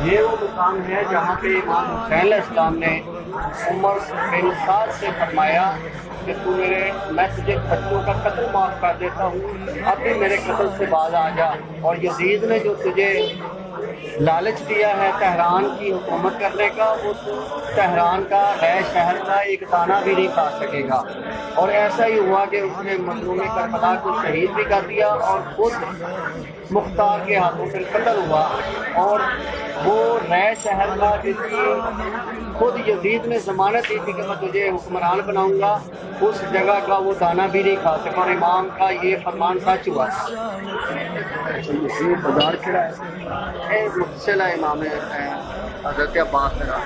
ये वो मुकाम है जहाँ पे इमाम हुसैन अलैहिस्सलाम ने उमर बिन साद से फरमाया कि मैं तुझे बच्चों का कत्ल माफ़ कर देता हूँ, अब भी मेरे कत्ल से बाज आ जा। और यजीद ने जो तुझे लालच दिया है तेहरान की हुकूमत करने का, वो तेहरान का है शहर का एक दाना भी नहीं खा सकेगा। और ऐसा ही हुआ कि उसने मजलूम करबला को शहीद भी कर दिया और खुद मुख्तार के हाथों से कत्ल हुआ। और वो नए शहर का जिसकी खुद यजीद ने ज़मानत दी थी कि मैं तुझे हुक्मरान बनाऊंगा, उस जगह का वो दाना भी नहीं खा सका। और इमाम का ये फरमान सच हुआ। ये बाजार खड़ा है, मुतसिला इमाम हज़रत अब्बास का